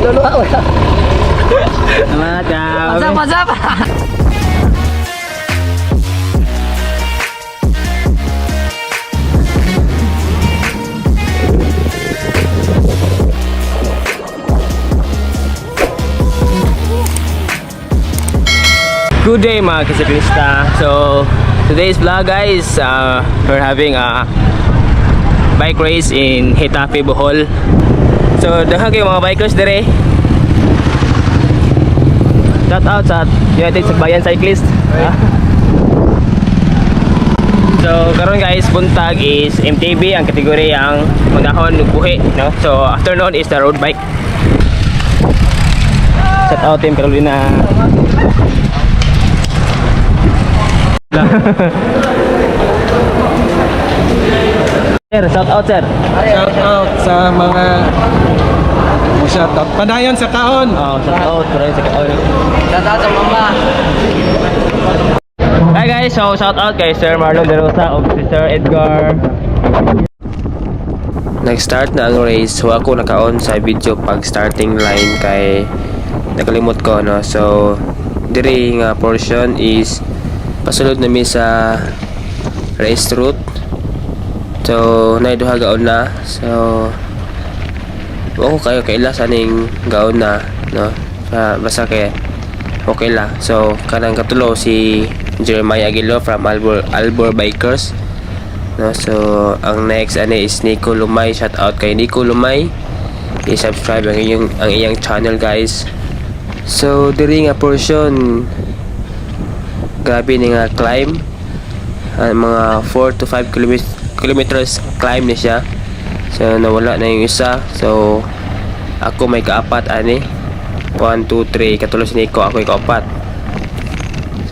Lolo ako. Salamat. What's up? Good day mga kasiklista. So today's vlog guys, we're having a bike race in Hitafe, Bohol. So dahil kayo mga bikers dire. Shout out sa United Sagbayan Cyclist. So karon guys, buntag is MTB ang kategory ang manahon ug buhi, no? So afternoon is the road bike. Shout out Team Carolina. Sir, shout out sir. Shout out sa mga shout out. Padayon sa kaon. Oh, shout out rin sa kaon. Shout out sa mama. Hi guys, so shout out kay Sir Marlon De Rosa o si Sir Edgar. Nag-start na ang race, so ako naka-on sa video pag starting line kay nakalimot ko, no. So diri nga portion is pasulod na mi sa race route. So naiduha gaon na. So ako kayo kaila sa ning gaon na, no. Basta kay okay la. So kanang katulo si Jeremiah Aguilo from Albor Bikers, no. So ang next ani is Nico Lumay. Shout out kay Nico Lumay. I-subscribe ang iyang channel guys. So diri nga portion grabe ni nga climb, mga 4 to 5 kilometers climb ni siya. So nawala na yung isa, so ako may kaapat ani 1, 2, 3, katulo si Nico, ako yung kaapat.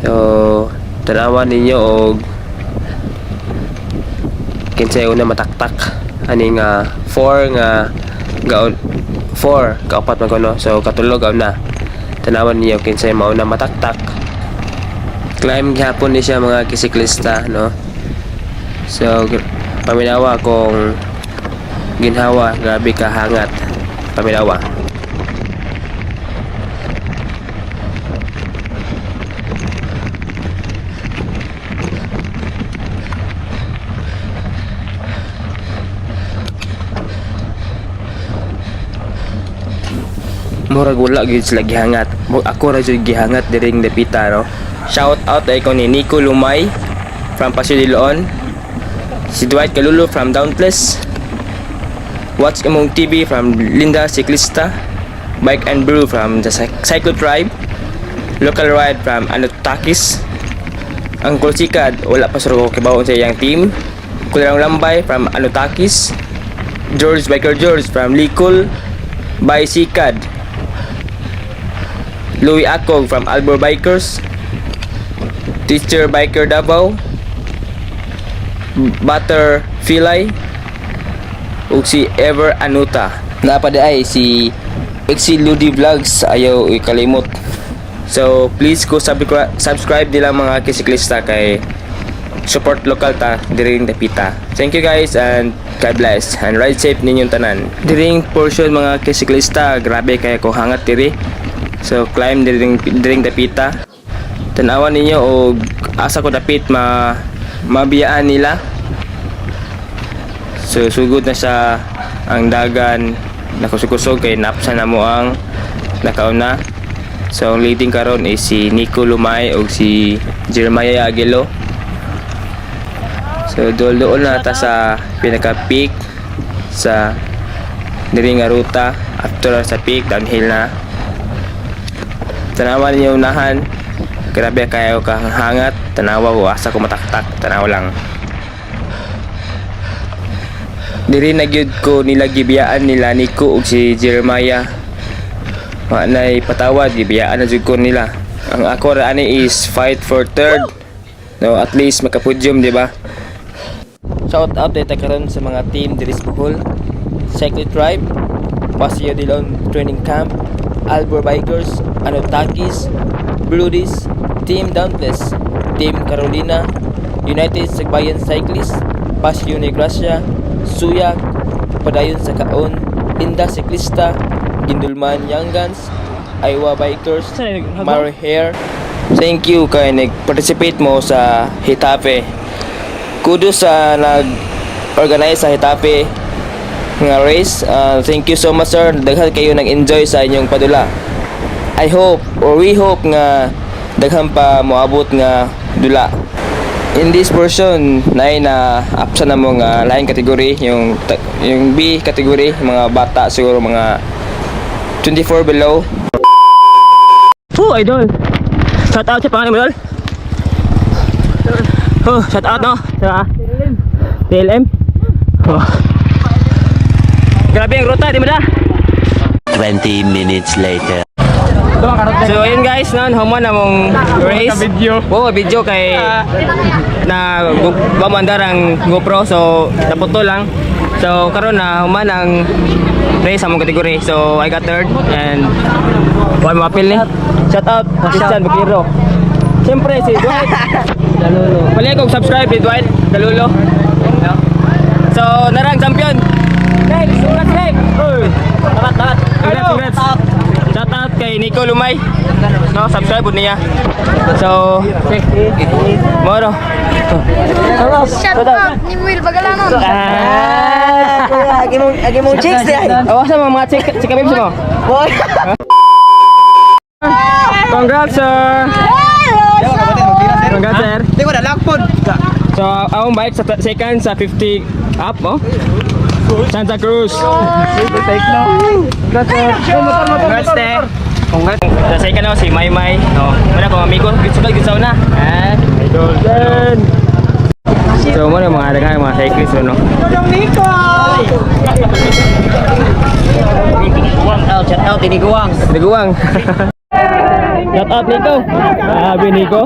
So tanawan ninyo og kinsay una mataktak ani nga 4 nga gaon, 4 kaapat magkuno, so katulo gaon na. Tanawan ninyo kinsay mauna mataktak. Climb gihapon ni siya mga kisiklista, no. So paminawa kung ginhawa, grabe ka hangat paminawa. Murag wala gyud sila gihangat. Ako ra jud gihangat diring dapita, no. Shout out ay ko ni Nico Lumay from Paseo de Leon, si Dwight Calulu from Dauntless, Watch Among TV from Linda Ciclista, Bike and Brew from the Cycle Tribe, Local Ride from Anotakis, Uncle Sikad wala pa suro kibaw sa iyang team, Kulang Lambay from Anotakis, George Biker George from Likol by Sikad, Louis Akog from Albor Bikers, Teacher Biker Davao, Butter Filay, ug si Ever Anuta. Napada ay si Exi Ludi Vlogs, ayaw ikalimot. So please go subscribe nila mga kisiklista kay support local ta diring dapita. Thank you guys and God bless and ride safe ninyong tanan. Diring portion mga kisiklista, grabe kaya ko hangat diri. So climb diring dapita. Tanawan ninyo o asa ko dapit mabiyaan nila. So sugod na sa ang dagan, nakusog-kusog kay napsa na mo ang nakauna. So ang leading karon is si Nico Lumay o si Jeremiah Aguilo. So doon na ta sa pinaka peak sa diri nga ruta. After sa peak, downhill na. Tanawan niyo unahan, grabe kayo kahangat. Tanawa ko asa ko mataktak, tanaw lang. Diri na gyud ko nila gibiyaan nila Nico ug si Jeremiah. Manay patawad gibiyaan na jud ko nila. Ang ako ra ani is fight for third. No, at least makapodyum, di ba? Shout out dito karon sa mga team diri sa Bohol, Cycle Tribe, Paseo de Leon Training Camp, Albor Bikers, Anotakis, Bloodies, Team Dauntless, Team Carolina, United Sagbayan Cyclist, Paseo Negracia, Suyak, Padayon sa Kaon, Linda Siklista, Gindulman Young Guns, Iowa Bikers, Mary Hair. Thank you kay nag-participate mo sa Hitape. Kudos sa nag-organize sa Hitape nga race. Thank you so much sir. Daghan kayo nag-enjoy sa inyong padula. I hope or we hope nga daghan pa moabot nga dula. In this portion na apsa na mo nga lain category yung B category mga bata siguro mga 24 below. Oh, idol. Shout out sa pangalan mo, idol. Oh, shout out no sa TLM. Oh. Grabe ang ruta, di ba da? 20 minutes later. So ayun guys, nan human among race. Oh, video kay na bamandar ang GoPro so naputol lang. So karon na human ang race among kategory. So I got third and one mapil ni. Shout out Christian Bukiro. Siyempre si Dwight Galulo. Pali kong subscribe ni Dwight Galulo. So narang champion. Next, congrats Nick. Congrats. Shout out kay Nico Lumay. No, subscribe po niya. So, moro. Shut up, ni Will Bagalanon. Agi mong chicks yan. Awas sa mga chika bibs mo. Boy. Congrats sir. Congrats sir. Di ko na lakpod. So, akong bike sa second sa 50 up mo. Santa Cruz. Congrats sir. Congrats. Sa second ako si Maymay. No. Wala ko amigo. Gitsaw na. Idol. So, mo na mga dagang mga cyclist no. Shout out ini Guwang. Diguang. Shout out Nico. Sabi Nico.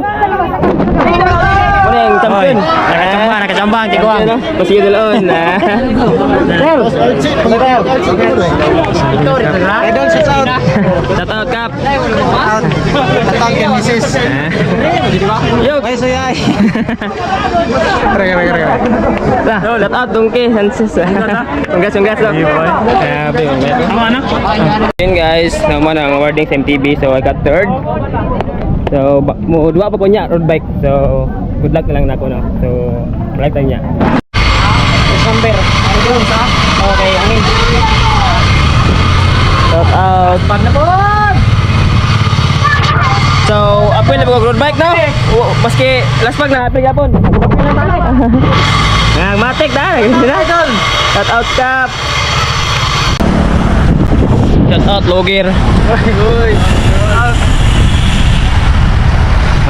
Ano yung champion? Nakachambang, Tiguang. Kasi dalon. Idol, shout out. Shout out Kap. Shout out kay Mrs. Yo. Ay, suyay. Shout out Dungki Hanses. Congrats lo. Sabi mo. Yun guys, naman ang awarding sa MTB. So I got third. So dua pa ko niya road bike. So good luck na lang nako no. So balik tayo niya. December. Okay, angin. Shout out. So apil na road bike no. Maski last pag na apil yapon. Ngang matik dah. Shout out Kap. Shout out Logir.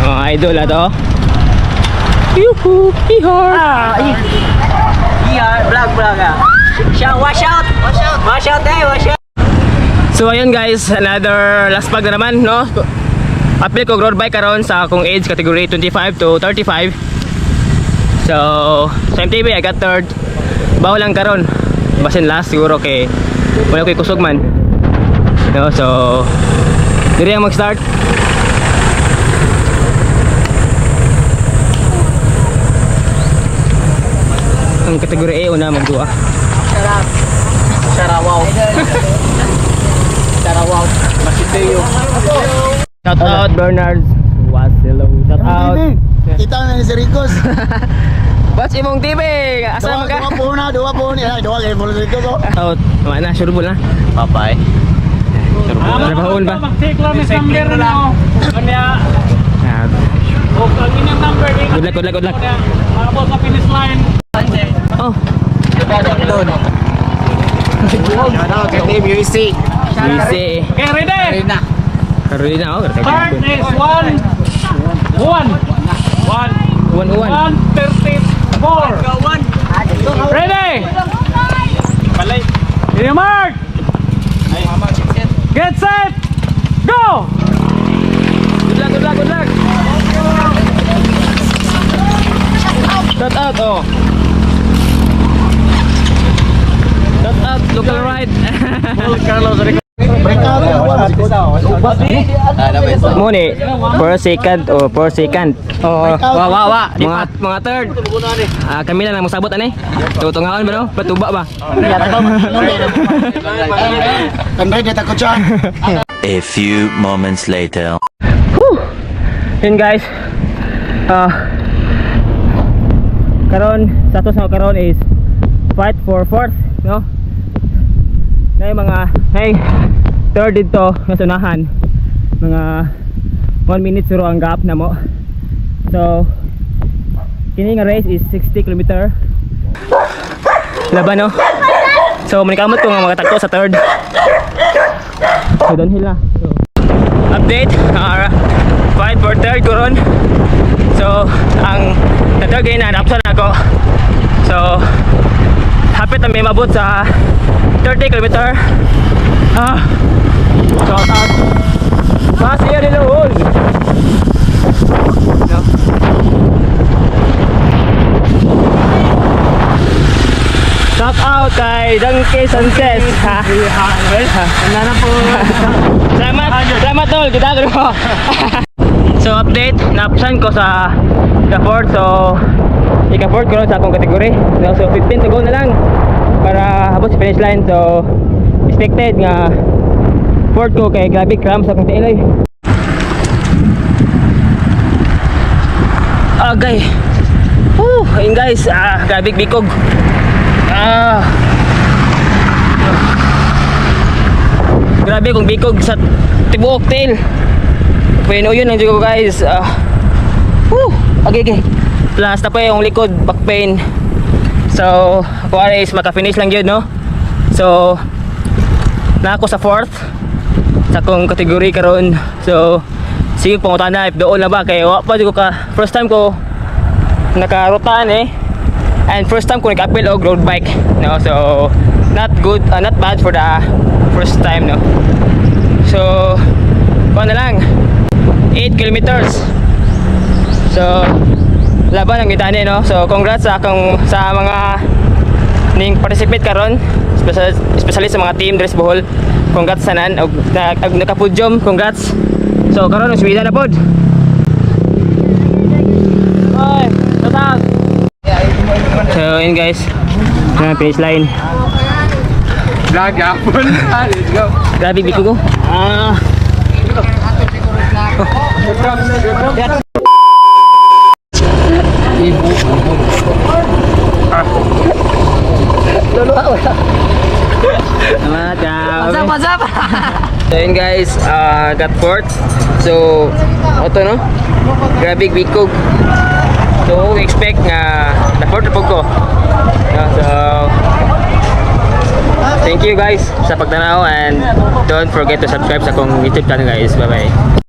Oh, idol ato. Yuhu, ihor. Vlog ah. Wash out. So ayun guys, another last pag na naman, no? Apil ko road bike karon sa akong age category 25 to 35. So, sa MTB I got third. Bawo lang karon. Basin last siguro kay wala ko'y kusog man. No, so diri ang mag-start. Ang kategory A una magduwa. Sarawaw. Masiteo. Shout out Bernard Wasilo. Shout out. Kita na ni si Ricos. Bats imong TV. Asa man ka? Dua po ni. Ay, dua kay Paul Ricos. Out. Mana sure na. Bye-bye. Trabahoon ba? Mag-take lang ng number na. Kanya, ang inyong number. Good luck. Maabot sa finish line. Oh. Ano, kay Team UC. Easy. Okay, ready? Karina oh. Start is 1:34. Ready? Ready, mark! Get set! Go! Good luck. Shout out oh. Shout out local ride. Break out. Muni, per second o per second. Oh, wa. Mga third. Kami lang ang masabot ani. Tutungaon ba no? Patuba ba? Kanday dia takot siya. A few moments later. Yun guys. Karon status na karon is fight for fourth, no? Na yung mga third dito nga sunahan. Mga 1 minute suro ang gap na mo. So kini nga race is 60 km. Laban no. So manikamot ko nga makatagto sa third. So downhill na. So update, fight for third karon. So ang third game na napsan ako. So hapit na may mabot sa 30 km. Shout out. Masih ada lol. No. Shout out kay Dangke Sanchez. Nana po. Selamat tol, kita ko. So update, napsan ko sa Ika-4. So Ika-4 ko sa akong kategory. No, so 15 to go na lang para habot sa finish line. So expected nga 4th ko kay grabe cramp sa akong tiilay. Agay. Ayun guys, grabe bikog. Grabe kung bikog sa tibuok tail. Pweno yun ang ko guys. Okay. Plus na pa yung likod, back pain. So kuwari is maka-finish lang yun, no? So na ako sa 4th sa akong kategory karon. So sige pangutan na if doon na ba kay wa pa ko ka first time ko nakarutaan and first time ko nag-appeal og road bike, no? So not good, not bad for the first time, no? So kuha na lang 8 kilometers. So laban ang gitani, no? So congrats sa akong sa mga ning participate karon, especially sa mga team Dress Bohol. Congrats sanan og nakapudyum, congrats. So karon usbida na pod. Oy, tatag. So yun guys, finish line. Vlog yapon. Let's go. Grabe biko ko. What's up? So yun guys, got 4th. So ito no, grabe bikog. So expect nga na 4th po ko. So thank you guys sa pagtanaw and don't forget to subscribe sa akong YouTube channel guys. Bye bye.